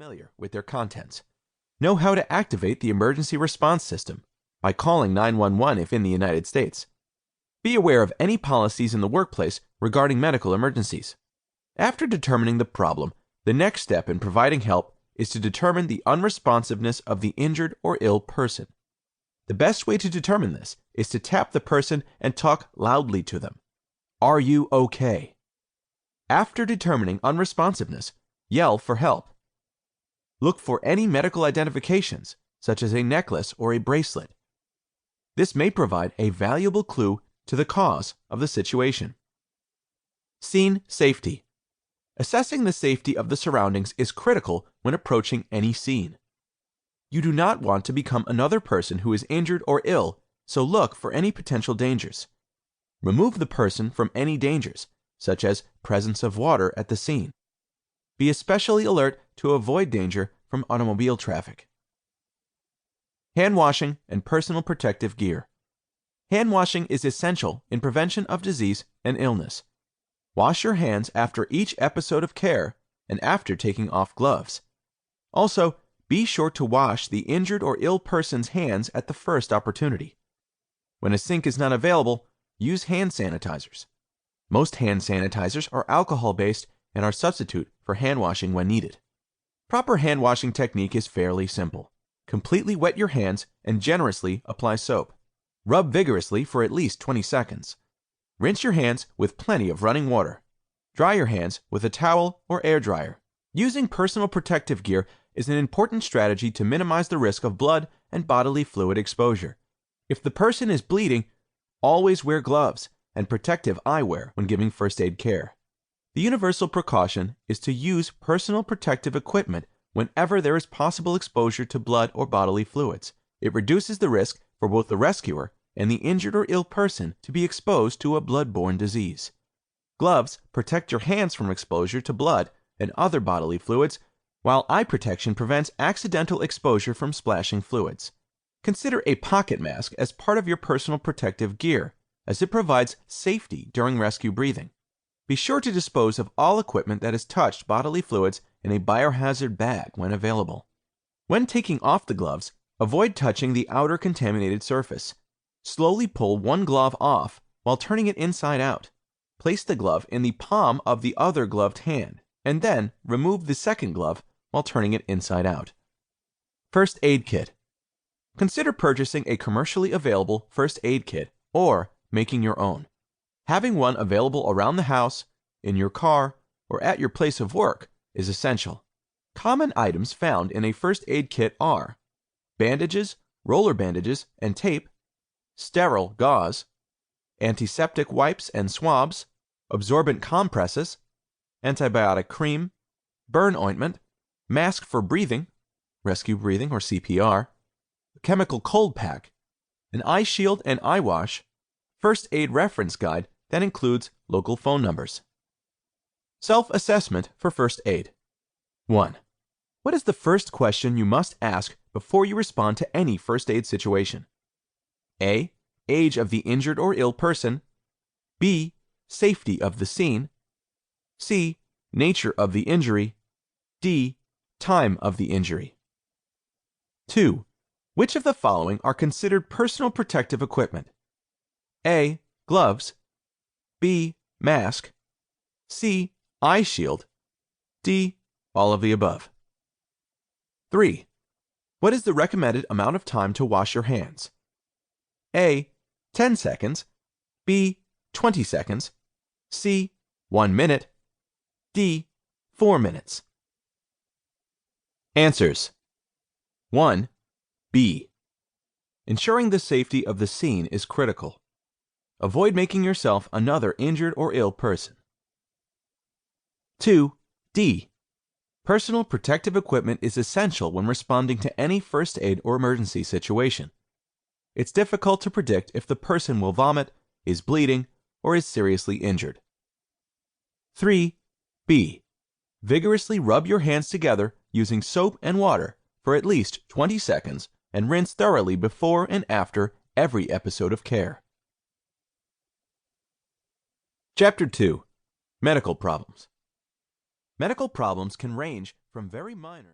familiar with their contents. Know how to activate the emergency response system by calling 911 if in the United States. Be aware of any policies in the workplace regarding medical emergencies. After determining the problem, the next step in providing help is to determine the unresponsiveness of the injured or ill person. The best way to determine this is to tap the person and talk loudly to them. Are you okay? After determining unresponsiveness, yell for help. Look for any medical identifications, such as a necklace or a bracelet. This may provide a valuable clue to the cause of the situation. Scene safety. Assessing the safety of the surroundings is critical when approaching any scene. You do not want to become another person who is injured or ill, so look for any potential dangers. Remove the person from any dangers, such as presence of water at the scene. Be especially alert to avoid danger from automobile traffic. Hand washing and personal protective gear. Hand washing is essential in prevention of disease and illness. Wash your hands after each episode of care and after taking off gloves. Also, be sure to wash the injured or ill person's hands at the first opportunity. When a sink is not available, use hand sanitizers. Most hand sanitizers are alcohol-based and are substitute for hand washing when needed. Proper hand washing technique is fairly simple. Completely wet your hands and generously apply soap. Rub vigorously for at least 20 seconds. Rinse your hands with plenty of running water. Dry your hands with a towel or air dryer. Using personal protective gear is an important strategy to minimize the risk of blood and bodily fluid exposure. If the person is bleeding, always wear gloves and protective eyewear when giving first aid care. The universal precaution is to use personal protective equipment whenever there is possible exposure to blood or bodily fluids. It reduces the risk for both the rescuer and the injured or ill person to be exposed to a blood-borne disease. Gloves protect your hands from exposure to blood and other bodily fluids, while eye protection prevents accidental exposure from splashing fluids. Consider a pocket mask as part of your personal protective gear, as it provides safety during rescue breathing. Be sure to dispose of all equipment that has touched bodily fluids in a biohazard bag when available. When taking off the gloves, avoid touching the outer contaminated surface. Slowly pull one glove off while turning it inside out. Place the glove in the palm of the other gloved hand, and then remove the second glove while turning it inside out. First aid kit. Consider purchasing a commercially available first aid kit or making your own. Having one available around the house, in your car, or at your place of work is essential. Common items found in a first aid kit are bandages, roller bandages and tape, sterile gauze, antiseptic wipes and swabs, absorbent compresses, antibiotic cream, burn ointment, mask for breathing, rescue breathing or CPR, chemical cold pack, an eye shield and eye wash, first aid reference guide that includes local phone numbers. Self-assessment for first aid. 1. What is the first question you must ask before you respond to any first aid situation? A. Age of the injured or ill person. B. Safety of the scene. C. Nature of the injury. D. Time of the injury. 2. Which of the following are considered personal protective equipment? A. Gloves. B. Mask. C. Eye shield. D. All of the above. 3. What is the recommended amount of time to wash your hands? A. 10 seconds. B. 20 seconds. C. 1 minute. D. 4 minutes. Answers. 1. B. Ensuring the safety of the scene is critical. Avoid making yourself another injured or ill person. 2. D. Personal protective equipment is essential when responding to any first aid or emergency situation. It's difficult to predict if the person will vomit, is bleeding, or is seriously injured. 3. B. Vigorously rub your hands together using soap and water for at least 20 seconds and rinse thoroughly before and after every episode of care. Chapter 2. Medical Problems. Medical problems can range from very minor